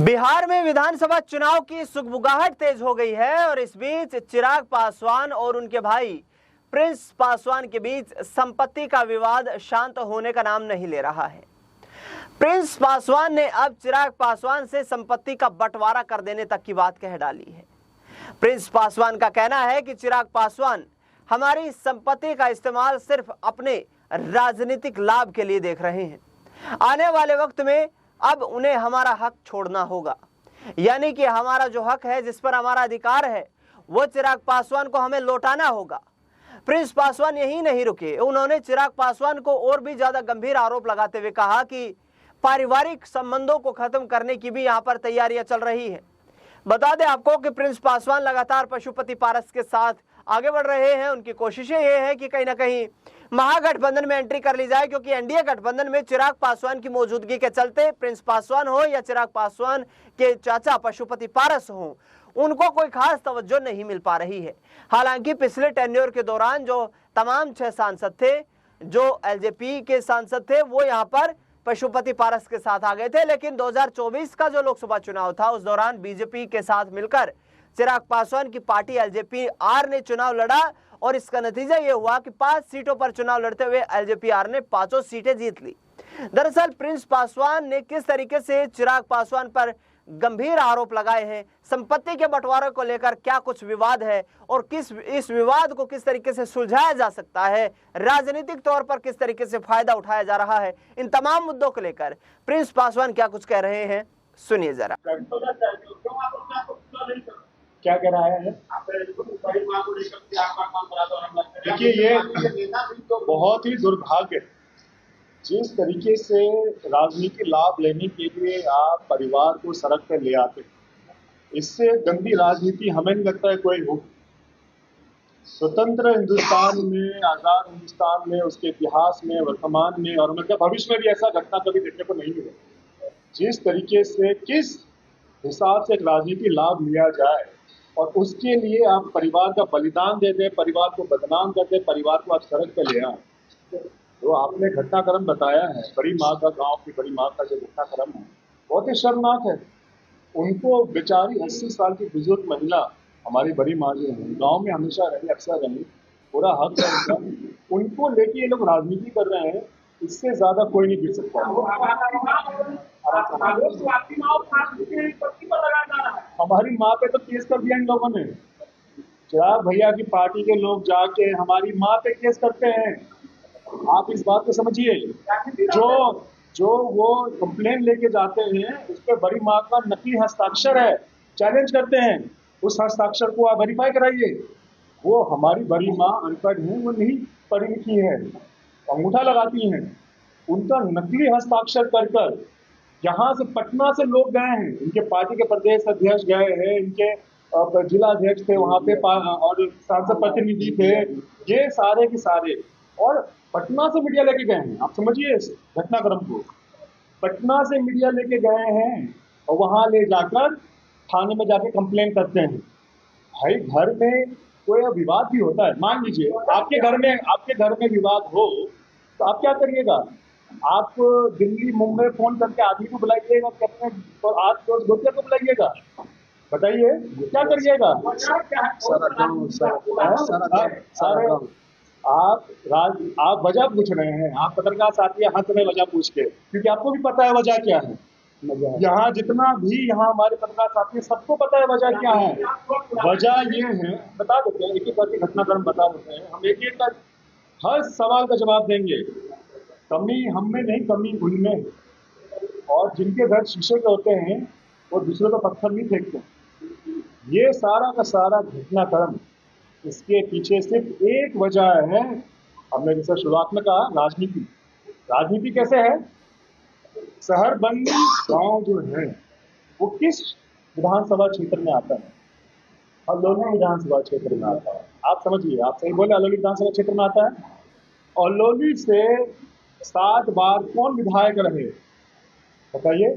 बिहार में विधानसभा चुनाव की सुगबुगाहट तेज हो गई है और इस बीच चिराग पासवान और उनके भाई प्रिंस पासवान के बीच संपत्ति का विवाद शांत होने का नाम नहीं ले रहा है। प्रिंस पासवान ने अब चिराग पासवान से संपत्ति का बंटवारा कर देने तक की बात कह डाली है। प्रिंस पासवान का कहना है कि चिराग पासवान हमारी संपत्ति का इस्तेमाल सिर्फ अपने राजनीतिक लाभ के लिए देख रहे हैं। आने वाले वक्त में अब उन्हें हमारा हक छोड़ना होगा, यानी कि हमारा जो हक है, जिस पर हमारा अधिकार है, वो चिराग पासवान को हमें लौटाना होगा। प्रिंस पासवान यही नहीं रुके, उन्होंने चिराग पासवान को और भी ज्यादा गंभीर आरोप लगाते हुए कहा कि पारिवारिक संबंधों को खत्म करने की भी यहाँ पर तैयारियां चल रही है। बता दें आपको कि प्रिंस पासवान लगातार पशुपति पारस के साथ आगे बढ़ रहे हैं। उनकी कोशिशें ये है कि कहीं ना कहीं महागठबंधन में एंट्री कर ली जाए, क्योंकि एनडीए गठबंधन में चिराग पासवान की मौजूदगी के चलते प्रिंस पासवान हो या चिराग पासवान के चाचा पशुपति पारस हो, उनको कोई खास तवज्जो नहीं मिल पा रही है। हालांकि पिछले टेन्योर के दौरान जो तमाम 6 सांसद थे, जो एलजेपी के सांसद थे, वो यहाँ पर पशुपति पारस के साथ आ गए थे। लेकिन 2024 का जो लोकसभा चुनाव था, उस दौरान बीजेपी के साथ मिलकर चिराग पासवान की पार्टी एलजेपी आर ने चुनाव लड़ा और इसका नतीजा ये हुआ कि 5 सीटों पर चुनाव लड़ते हुए एलजेपी आर ने 5 सीटें जीत ली। दरअसल प्रिंस पासवान ने किस तरीके से चिराग पासवान पर गंभीर आरोप लगाए हैं, संपत्ति के बंटवारे को लेकर क्या कुछ विवाद है और इस विवाद को किस तरीके से सुलझाया जा सकता है, राजनीतिक तौर पर किस तरीके से फायदा उठाया जा रहा है, इन तमाम मुद्दों को लेकर प्रिंस पासवान क्या कुछ कह रहे हैं, सुनिए जरा। क्या कह रहा है? देखिए, ये बहुत ही दुर्भाग्य है जिस तरीके से राजनीति लाभ लेने के लिए आप परिवार को सड़क पर ले आते हैं। इससे गंदी राजनीति हमें नहीं लगता है कोई हो। स्वतंत्र हिंदुस्तान में, आजाद हिंदुस्तान में, उसके इतिहास में, वर्तमान में और मतलब भविष्य में भी ऐसा घटना कभी देखने को नहीं मिला। जिस तरीके से, किस हिसाब से एक राजनीति लाभ लिया जाए और उसके लिए आप परिवार का बलिदान दे दें, परिवार को बदनाम कर दें, परिवार को आप सड़क पर ले आए। तो आपने घटनाक्रम बताया है, बड़ी माँ का, गांव की बड़ी माँ का जो घटनाक्रम है, बहुत ही शर्मनाक है। उनको बेचारी 80 साल की बुजुर्ग महिला, हमारी बड़ी माँ जो है, गांव में हमेशा रही, अक्सर रही, पूरा हक है उनका। उनको लेके ये लोग राजनीति कर रहे हैं, इससे ज्यादा कोई नहीं गिर सकता। हमारी माँ पे तो केस कर दिया इन लोगों ने। चिराग भैया की पार्टी के लोग जाके हमारी माँ पे केस करते हैं। आप इस बात को समझिए, जो वो कंप्लेन लेके जाते हैं उस पर बड़ी माँ का नकली हस्ताक्षर है, चैलेंज करते हैं, उस हस्ताक्षर को आप वेरीफाई कराइए। वो हमारी बड़ी माँ अनपढ़ है, वो नहीं पढ़ी लिखी है, अंगूठा लगाती हैं। उनका नकली हस्ताक्षर कर यहाँ से पटना से लोग गए हैं, इनके पार्टी के प्रदेश अध्यक्ष गए हैं, इनके जिला अध्यक्ष थे वहां पे और सांसद प्रतिनिधि थे, ये सारे के सारे, और पटना से मीडिया लेके गए हैं। आप समझिए इस घटनाक्रम को, पटना से मीडिया लेके गए हैं और वहां ले जाकर थाने में जाके कंप्लेन करते हैं। भाई, घर में कोई विवाद भी होता है, मान लीजिए आपके घर में विवाद हो तो आप क्या करिएगा? आप दिल्ली मुंबई फोन करके आदमी को बुलाइएगा, अपने आज दोस्त को बुलाइएगा, बताइए क्या करिएगा? आप वजह पूछ रहे हैं, आप पत्रकार साथी हंस रहे वजह पूछ के, क्योंकि आपको भी पता है वजह क्या है। यहाँ जितना भी हमारे पत्रकार साथी हैं, सबको पता है वजह क्या है। वजह ये है, बता देते हैं, एक एक करके घटनाक्रम बता देते हैं, हम एक एक का हर सवाल का जवाब देंगे। कमी हम में नहीं, कमी उनमें। और जिनके घर शीशे के होते हैं वो दूसरे को पत्थर नहीं फेंकते। ये सारा का सारा घटनाक्रम, इसके पीछे सिर्फ एक वजह है, हमने जैसे शुरुआत में कहा, राजनीति। राजनीति कैसे है? शहरबंदी गांव जो है वो किस विधानसभा क्षेत्र में आता है? अलोली विधानसभा क्षेत्र में आता है। आप समझिए, आप सही बोले, अलोली विधानसभा क्षेत्र में आता है। अलोली से 7 बार कौन विधायक रहे बताइए?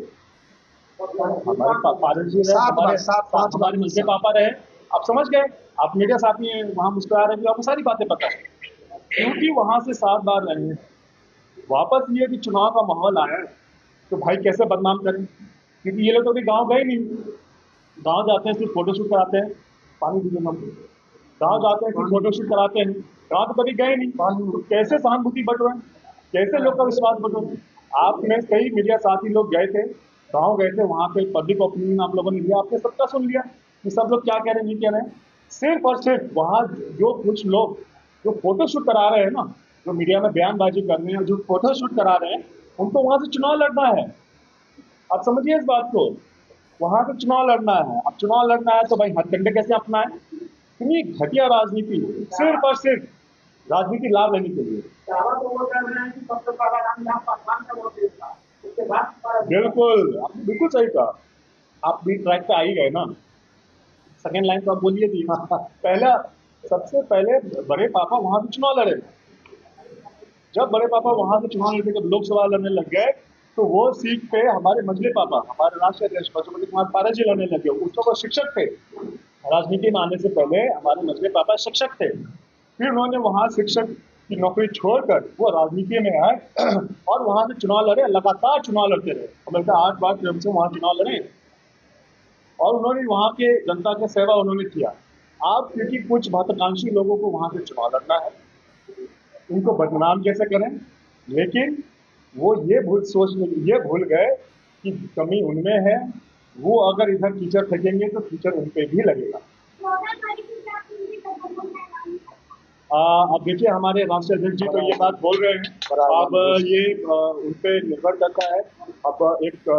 हमारे पापा जी रहे, हमारे मुझे पापा रहे। आप समझ गए, आप मीडिया साथी हैं, वहां मुस्कुरा रहे हैं, आपको सारी बातें पता है, क्योंकि वहां से 7 बार रहे हैं। वापस ये कि चुनाव का माहौल आया है तो भाई कैसे बदनाम करें? क्योंकि ये लोग तो अभी गाँव गए नहीं। गाँव जाते हैं सिर्फ फोटोशूट कराते हैं, पानी दीजिए हम। गाँव जाते हैं सिर्फ फोटोशूट कराते हैं, गाँव तो कभी गए नहीं। तो कैसे सहानुभूति बढ़ रहा है, कैसे लोग का विश्वास बढ़ रहा है? आपने कई मीडिया साथी लोग गए थे, गाँव गए थे, वहां पे पब्लिक ओपिनियन आप लोगों ने लिया, आपने सबका सुन लिया कि सब लोग क्या कह रहे हैं, नहीं कह रहे हैं। सिर्फ और सिर्फ वहां जो कुछ लोग जो फोटोशूट करा रहे हैं ना, जो मीडिया में बयानबाजी कर रहे हैं, जो फोटोशूट करा रहे हैं, उनको वहां से चुनाव लड़ना है। आप समझिए इस बात को, वहां से चुनाव लड़ना है। अब चुनाव लड़ना है तो भाई हथकंडे कैसे अपनाए? इतनी घटिया राजनीति, सिर्फ और सिर्फ राजनीति लाभ लेने के लिए। बिल्कुल, आपने बिल्कुल सही कहा। आप भी ट्रैक पे आ ही गए ना, सेकेंड लाइन तो आप बोलिए थी। पहला, सबसे पहले बड़े पापा वहां से चुनाव लड़े। जब बड़े पापा वहां से चुनाव लड़े, जब लोकसभा लड़ने लग गए, तो वो सीट पे हमारे मंझले पापा, हमारे राष्ट्रीय अध्यक्ष पशुपति कुमार पारस जी लड़ने लगे। उस वक्त वो शिक्षक थे, राजनीति में आने से पहले हमारे मंझले पापा शिक्षक थे। फिर उन्होंने वहां शिक्षक की नौकरी छोड़कर वो राजनीति में आए और वहां से चुनाव लड़े, लगातार चुनाव लड़ते रहे। हमें 8 बार क्रम से वहां चुनाव लड़े और उन्होंने वहां के जनता की सेवा उन्होंने किया। आप क्योंकि कुछ महत्वाकांक्षी लोगों को वहां से चुनाव लड़ना है, उनको बदनाम कैसे करें, लेकिन वो ये भूल गए कि कमी उनमें है। वो अगर इधर कीचड़ फेंकेंगे तो कीचड़ उन पे भी लगेगा। अब देखिए, हमारे राष्ट्रीय अध्यक्ष जी तो ये बात बोल रहे हैं, अब ये उन पे निर्भर करता है। अब एक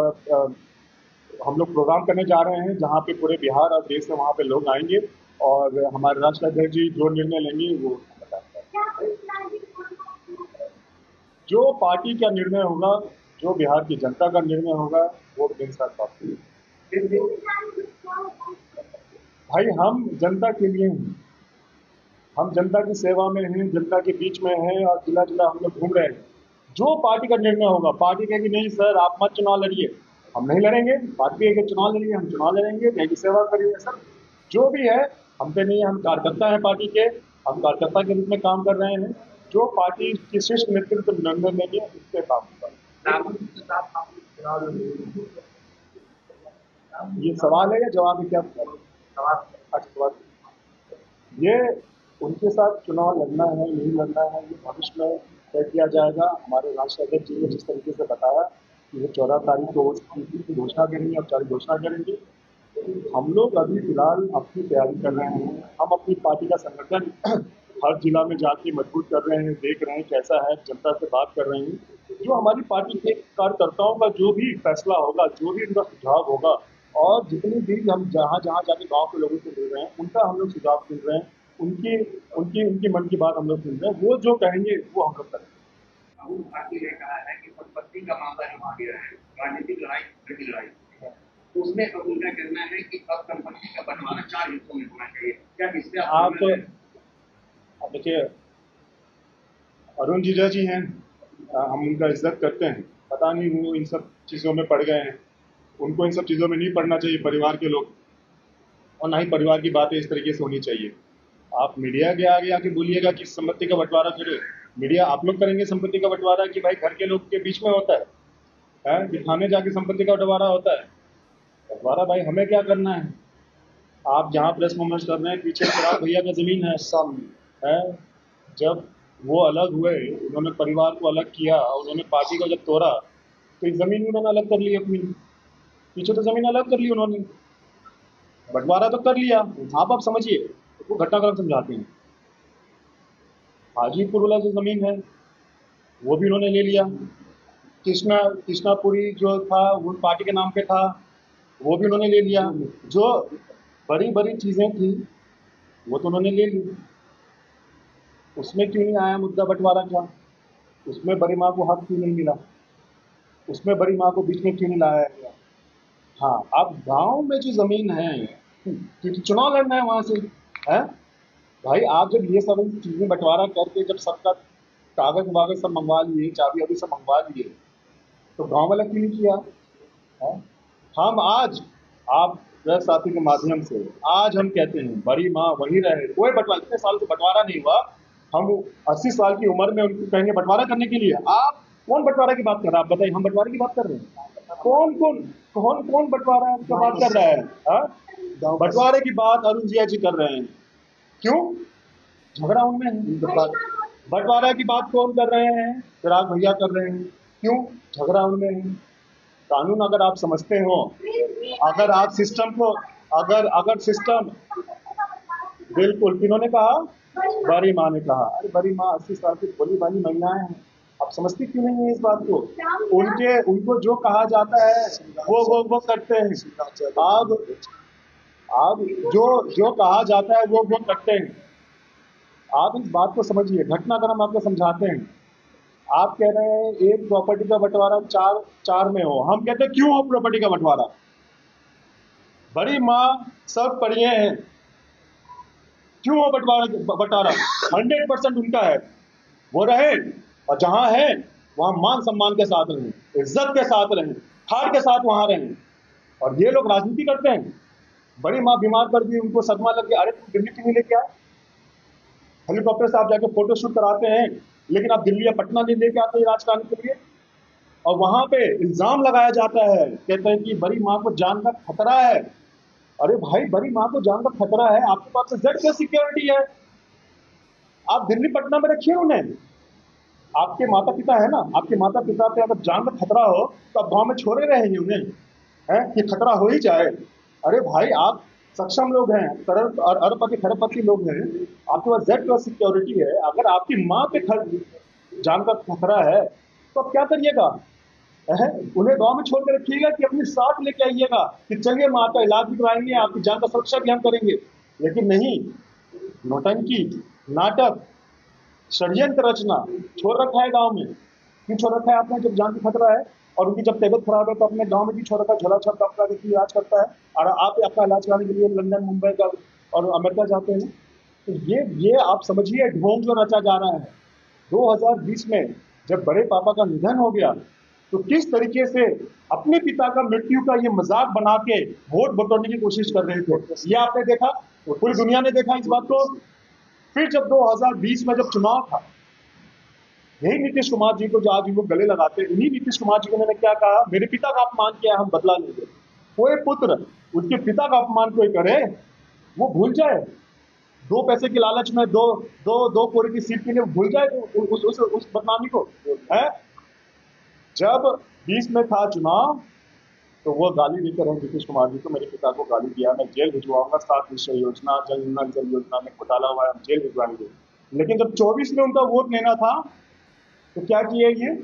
हम लोग प्रोग्राम करने जा रहे हैं जहाँ पे पूरे बिहार और देश से वहाँ पे लोग आएंगे और हमारे राष्ट्रीय अध्यक्ष जी जो निर्णय लेंगे वो बताएंगे। जो पार्टी का निर्णय होगा, जो बिहार की जनता का निर्णय होगा, वो इंसाफ पार्टी। भाई हम जनता के लिए हैं, हम जनता की सेवा में हैं, जनता के बीच में हैं और जिला जिला हम लोग घूम रहे हैं। जो पार्टी का निर्णय होगा, पार्टी कहेगी नहीं सर आप मत चुनाव लड़िए, हम नहीं लड़ेंगे। पार्टी कहेगी चुनाव लड़िए, हम चुनाव लड़ेंगे, कहेगी सेवा करिए। सर जो भी है हम पे नहीं, हम कार्यकर्ता हैं पार्टी के, हम कार्यकर्ता के रूप में काम कर रहे हैं। जो पार्टी की शीर्ष नेतृत्व निर्णय लेंगे उस पर काम होगा। ये सवाल है या जवाब है? क्या सवाल? ये उनके साथ चुनाव लड़ना है नहीं लड़ना है, ये भविष्य में तय किया जाएगा। हमारे राष्ट्रीय अध्यक्ष जी ने जिस तरीके से बताया कि वो 14 तारीख को की घोषणा करेंगे, औपचारिक घोषणा करेंगे। हम लोग अभी फिलहाल अपनी तैयारी कर रहे हैं। हम अपनी पार्टी का संगठन हर जिला में जाके मजबूत कर रहे हैं, देख रहे हैं कैसा है, जनता से बात कर रहे हैं। जो हमारी पार्टी के कार्यकर्ताओं का जो भी फैसला होगा, जो भी उनका सुझाव होगा, और जितनी भी हम जहाँ जाके गांव के लोगों से मिल रहे हैं, उनका हम लोग सुझाव सुन रहे हैं, उनकी उनकी उनकी मन की बात हम लोग सुन रहे हैं। वो जो कहेंगे वो हम लोग करेंगे। राहुल गांधी ने कहा है कि संपत्ति का मामला जो आ गया है, राजनीतिक लड़ाई, उसमें अब उनका कहना है कि अब संपत्ति का बंटवारा 4 हिस्सों में होना चाहिए। क्या इससे आप देखिए, अरुण जीजा जी हैं, हम उनका इज्जत करते हैं। पता नहीं वो इन सब चीज़ों में पड़ गए हैं, उनको इन सब चीज़ों में नहीं पड़ना चाहिए परिवार के लोग, और ना ही परिवार की बातें इस तरीके से होनी चाहिए। आप मीडिया के आगे आके बोलिएगा कि संपत्ति का बंटवारा करे, मीडिया आप लोग करेंगे संपत्ति का बंटवारा कि भाई घर के लोग के बीच में होता है कि थाने जाके संपत्ति का बंटवारा होता है? बंटवारा भाई हमें क्या करना है? आप जहाँ प्रेस मोमेंट्स कर रहे हैं, पीछे चिराग भैया का जमीन है सामने है। जब वो अलग हुए, उन्होंने परिवार को अलग किया, उन्होंने पार्टी को जब तोड़ा, तो जमीन उन्होंने अलग कर ली अपनी, पीछे तो जमीन अलग कर ली उन्होंने, बंटवारा तो कर लिया। आप समझिए, वो घटनाक्रम समझाते हैं। हाजीपुर वाला जो जमीन है वो भी उन्होंने ले लिया। कृष्णापुरी जो था वो पार्टी के नाम पे था, वो भी उन्होंने ले लिया। जो बड़ी बड़ी चीजें थी वो तो उन्होंने ले ली। उसमें क्यों नहीं आया मुद्दा बंटवारा का? उसमें बड़ी माँ को हक क्यों नहीं मिला? उसमें बड़ी माँ को बीच में क्यों नहीं लाया गया? हाँ, अब गांव में जो जमीन है, क्योंकि चुनाव लड़ना है वहां से है भाई। आप जब ये सब चीजें बंटवारा करके जब सबका कागज वागज सब मंगवा लिए, चाबी अभी सब मंगवा लिए, तो गांव वाला क्यों नहीं किया है? हम आज आप प्रेस साथी के माध्यम से आज हम कहते हैं बड़ी माँ वहीं रहे। कोई बंटवारा, इतने साल से बंटवारा नहीं हुआ, हम 80 साल की उम्र में उनको कहेंगे बंटवारा करने के लिए। आप कौन बंटवारा की बात कर रहे हैं? आप बताइए, हम बंटवारे की बात कर रहे हैं? कौन कौन कौन कौन बंटवारा का बात कर रहा है? हाँ, बंटवारे की बात अरुण जिया जी कर रहे हैं। क्यों? झगड़ा उनमें है। बंटवारा की बात कौन कर रहे हैं? चिराग भैया कर रहे हैं। क्यों? झगड़ा उनमें है। कानून अगर आप समझते हो, अगर आप सिस्टम को, अगर सिस्टम, बिल्कुल, किन्होंने कहा? बड़ी माँ ने कहा। अरे बड़ी माँ 80 साल की भोली भाली महिलाएं हैं, आप समझती क्यों नहीं है इस बात को? उनको जो कहा जाता है वो करते हैं। आप जो कहा जाता है वो करते हैं। आप इस बात को समझिए, घटनाक्रम आपको समझाते हैं। आप कह रहे हैं एक प्रॉपर्टी का बंटवारा चार में हो, हम कहते हैं क्यों हो प्रॉपर्टी का बंटवारा? बड़ी माँ सब पढ़िए हैं, क्यों हो बंटवारा? 100% उनका है, वो रहे, और जहां है वहां मान सम्मान के साथ रहें, इज्जत के साथ रहें, ठाड़ के साथ वहां रहें। और ये लोग राजनीति करते हैं। बड़ी माँ बीमार पड़ गई, उनको सदमा लग गया, अरे तुम दिल्ली क्यों नहीं लेके आए? हेलीकॉप्टर से आप जाके फोटो शूट कराते हैं, लेकिन आप दिल्ली या पटना नहीं लेके आते इलाज कराने के लिए। और वहां पे इल्जाम लगाया जाता है, कहते हैं कि बड़ी माँ को जान का खतरा है। अरे भाई, बड़ी माँ को जान का खतरा है, आपके पास तो जेड सिक्योरिटी है, आप दिल्ली पटना में रखिए उन्हें। आपके माता पिता है ना, आपके माता पिता पे अगर जान का खतरा हो तो आप गांव में छोड़े रहेंगे उन्हें, है कि खतरा हो ही जाए? अरे भाई, आप सक्षम लोग हैं, अरबपति खरबपति लोग हैं, आपके पास जेड प्लस सिक्योरिटी है। अगर आपकी माँ पे जान का खतरा है तो आप क्या करिएगा? उन्हें गांव में छोड़ कर रखिएगा कि अपनी साथ लेके आइएगा कि चलिए माँ का इलाज भी कराएंगे, आपकी जान का सुरक्षा भी हम करेंगे? लेकिन नहीं, नौटंकी, नाटक, षड्यंत्र रचना छोड़ रखा है गांव में। क्यों छोड़ रखा है आपने? जब जान का खतरा है और उनकी जब तबियत खराब है तो अपने गांव में भी छोड़ रखा है, झोला छाप अपना देखिए इलाज करता है, और आप अपना इलाज कराने के लिए लंदन, मुंबई का और अमेरिका जाते हैं। तो ये आप समझिए ढोंग जो रचा जा रहा है। 2020 में जब बड़े पापा का निधन हो गया तो किस तरीके से अपने पिता का मृत्यु का ये मजाक बना के वोट बटोरने की कोशिश कर रहे थे, ये आपने देखा, पूरी दुनिया ने देखा इस बात को। फिर जब 2020 में जब चुनाव था, यही नीतीश कुमार जी को जो आज वो गले लगाते हैं, इन्हीं नीतीश कुमार जी को मैंने क्या कहा, मेरे पिता का अपमान किया, हम बदला लेंगे। कोई पुत्र उसके पिता का अपमान कोई करे, वो भूल जाए, 2 पैसे के लालच में दो कोरे की सीट के लिए भूल जाए तो उस बदनामी को है। जब 20 में था चुनाव तो वो गाली देकर है नीतीश कुमार जी को, मेरे पिता को गाली दिया, मैं जेल भिजवाऊंगा, 7 निश्चय योजना, जल योजना में घोटाला हुआ है, हम जेल भिजवाएंगे। लेकिन जब 24 में उनका वोट लेना था तो क्या किए ये?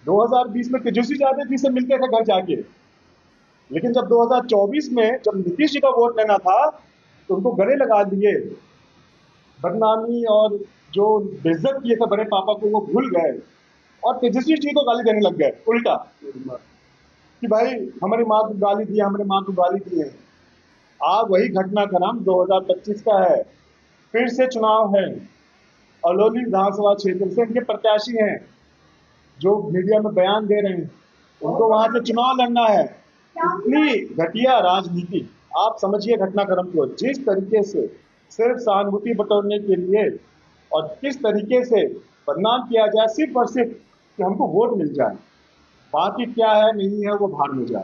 2020 में तेजस्वी यादव जी से मिलते थे घर जाके, लेकिन जब 2024 में जब नीतीश जी का वोट लेना था तो उनको गले लगा दिए, बदनामी और जो बेइज्जत किए थे बड़े पापा को वो भूल गए और तेजस्वी जी को गाली देने लग गए उल्टा, कि भाई हमारी माँ को गाली दी, हमारी माँ को गाली दी है। आज वही घटनाक्रम 2025 का है, फिर से चुनाव है, अलौली विधानसभा क्षेत्र से इनके प्रत्याशी हैं जो मीडिया में बयान दे रहे हैं, उनको वहां से चुनाव लड़ना है। इतनी घटिया राजनीति, आप समझिए घटनाक्रम को, जिस तरीके से सिर्फ सहानुभूति बटोरने के लिए और किस तरीके से बदनाम किया जाए सिर्फ और सिर्फ कि हमको वोट मिल जाए, बाकी क्या है नहीं है वो भाड़ में जाए।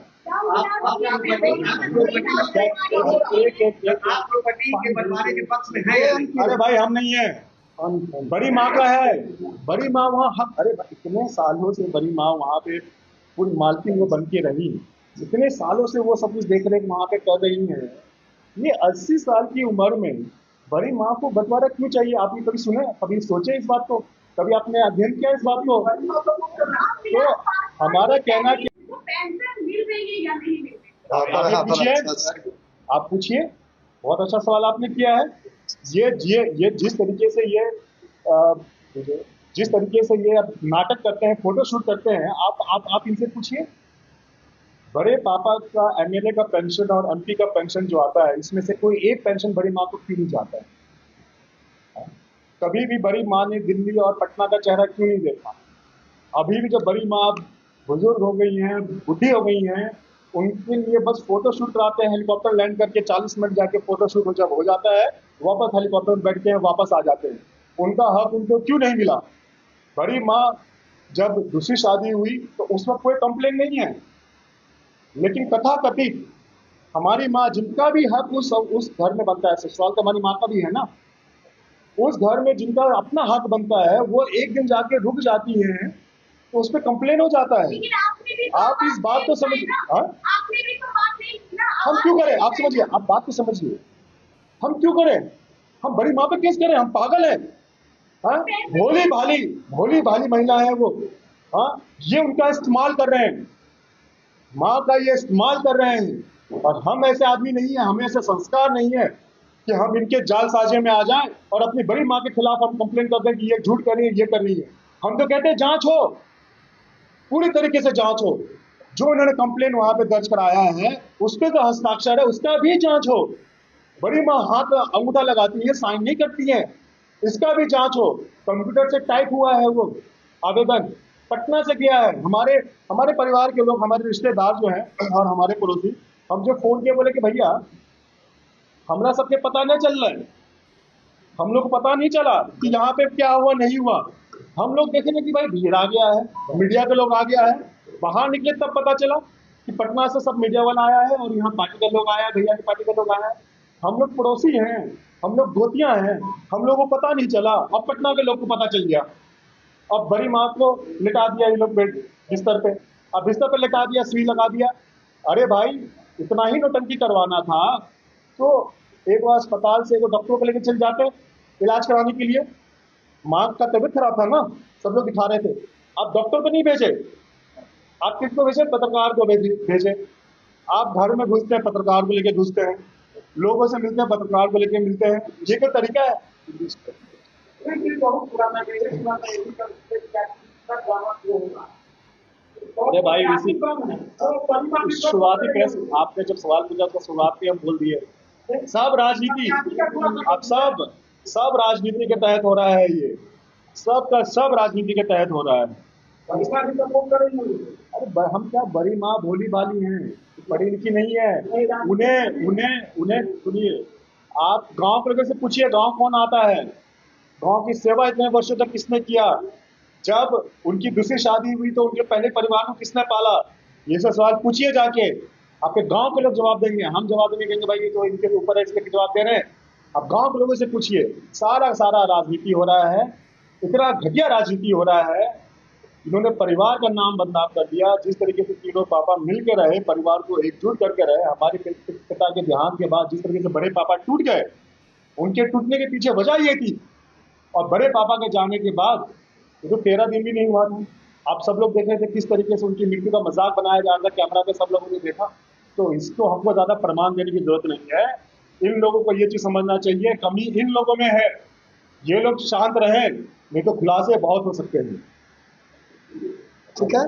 अरे भाई हम नहीं है, बड़ी माँ का है, बड़ी माँ वहाँ हक, अरे इतने सालों से बड़ी माँ वहाँ पे पूरी मालकिन वो बन के रही, इतने सालों से वो सब कुछ देख रेख वहाँ पे कर रही है। ये 80 साल की उम्र में बड़ी माँ को बंटवारा क्यों चाहिए? आप ये कभी सुने, कभी सोचे इस बात को, कभी आपने अध्ययन किया इस बात को? तो हमारा कहना कि आप पूछिए, बहुत अच्छा सवाल आपने किया है। ये जिस तरीके से ये नाटक करते हैं, फोटो शूट करते हैं, आप इनसे पूछिए, बड़े पापा का एमएलए का पेंशन और एमपी का पेंशन जो आता है, इसमें से कोई एक पेंशन बड़ी माँ को क्यों नहीं जाता है? कभी भी बड़ी माँ ने दिल्ली और पटना का चेहरा क्यों नहीं देखा? अभी भी जब बड़ी माँ बुजुर्ग हो गई हैं, बुढ़ी हो गई हैं, उनके लिए बस फोटो शूट कराते हैं, हेलीकॉप्टर लैंड करके 40 मिनट जाके फोटो शूट जब हो जाता है, वापस हेलीकॉप्टर में बैठ के वापस आ जाते हैं। उनका हक उनको क्यों नहीं मिला? बड़ी माँ जब दूसरी शादी हुई तो उस वक्त कोई कंप्लेन नहीं है, लेकिन कथा कथित हमारी माँ, जिनका भी हक उस घर में बनता है, ससुराल तो हमारी माँ का भी है ना, उस घर में जिनका अपना हक बनता है, वो एक दिन जाके रुक जाती है तो उस पर कंप्लेन हो जाता है। आप इस बात को समझिए। हम क्यों करें? आप समझिए, आप बात को समझिए। हम क्यों करें? हम बड़ी माँ पे केस करें? हम पागल हैं? हाँ, भोली भाली महिला है वो। हाँ, ये उनका इस्तेमाल कर रहे हैं, माँ का ये इस्तेमाल कर रहे हैं। और हम ऐसे आदमी नहीं है, हमें ऐसे संस्कार नहीं है कि हम इनके जालसाजी में आ जाएं और अपनी बड़ी माँ के खिलाफ हम कंप्लेन कर दें कि ये झूठ कर रही है, ये कर रही है। हम तो कहते हैं जांच हो, पूरी तरीके से जांच हो। जो इन्होंने कंप्लेन वहां पे दर्ज कराया है, उस पे जो हस्ताक्षर है उसका भी जांच हो। बड़ी माँ हाथ अंगूठा लगाती है, साइन नहीं करती है, इसका भी जांच हो। कंप्यूटर से टाइप हुआ है वो आवेदन, पटना से किया है। हमारे परिवार के लोग, हमारे रिश्तेदार जो हैं और हमारे पड़ोसी, हम जो फोन किए बोले कि भैया हमरा सबके पता नहीं चल रहा है, हम लोग को पता नहीं चला कि यहाँ पे क्या हुआ नहीं हुआ। हम लोग देखेंगे कि भाई भीड़ आ गया है, मीडिया के लोग आ गया है, बाहर निकले तब पता चला कि पटना से सब मीडिया वाला आया है और यहाँ पार्टी का लोग आया है, भैया की पार्टी का लोग आया है। हम लोग पड़ोसी हैं, हम लोग गोतियां हैं, हम लोगों को पता नहीं चला, अब पटना के लोग को पता चल गया। अब बड़ी माँ को लिटा दिया ये लोग बेड बिस्तर पे, अब बिस्तर पे लिटा दिया, सुई लगा दिया। अरे भाई, इतना ही नौटंकी करवाना था तो एक बार अस्पताल से डॉक्टर को लेकर चल जाते इलाज कराने के लिए। माँ का तबीयत खराब था ना, सब लोग दिखा रहे थे। आप डॉक्टर को नहीं भेजे, आप किसको भेजे? पत्रकार को भेजे। आप घर में घुसते हैं, पत्रकार को लेके घुसते हैं, लोगों से मिलते हैं, पत्रकार को लेके मिलते हैं। ये क्या तरीका है? अरे भाई, इसी शुरुआती प्रेस आपने जब सवाल पूछा तो शुरुआत में हम बोल दिए, सब राजनीति, अब सब राजनीति के तहत हो रहा है। ये सब का सब राजनीति के तहत हो रहा है। अरे हम क्या, बड़ी माँ भोली भाली हैं, पढ़ी लिखी नहीं है। उन्हें सुनिए, आप गांव के लोगों से पूछिए, गांव कौन आता है? गांव की सेवा इतने वर्षों तक किसने किया? जब उनकी दूसरी शादी हुई तो उनके पहले परिवार को किसने पाला? ये सब सवाल पूछिए जाके, आपके गांव के लोग जवाब देंगे। हम जवाब नहीं देंगे भाई, ये तो इनके ऊपर है, इसके जवाब दे रहे हैं। आप गांव के लोगों से पूछिए, सारा राजनीति हो रहा है, इतना घटिया राजनीति हो रहा है। इन्होंने परिवार का नाम बदनाम कर दिया। जिस तरीके से तीनों पापा मिलकर रहे, परिवार को एकजुट करके रहे, हमारे पिता के देहांत के बाद जिस तरीके से बड़े पापा टूट गए, उनके टूटने के पीछे वजह ये थी। और बड़े पापा के जाने के बाद ये तो 13 दिन भी नहीं हुआ था, आप सब लोग देख रहे थे किस तरीके से उनकी मृत्यु का मजाक बनाया जा रहा था, कैमरा पे सब लोगों ने देखा। तो इसको हमको ज्यादा प्रमाण देने की जरूरत नहीं है। इन लोगों को ये चीज समझना चाहिए, कमी इन लोगों में है। ये लोग शांत रहे, नहीं तो खुलासे बहुत हो सकते हैं। ठीक है।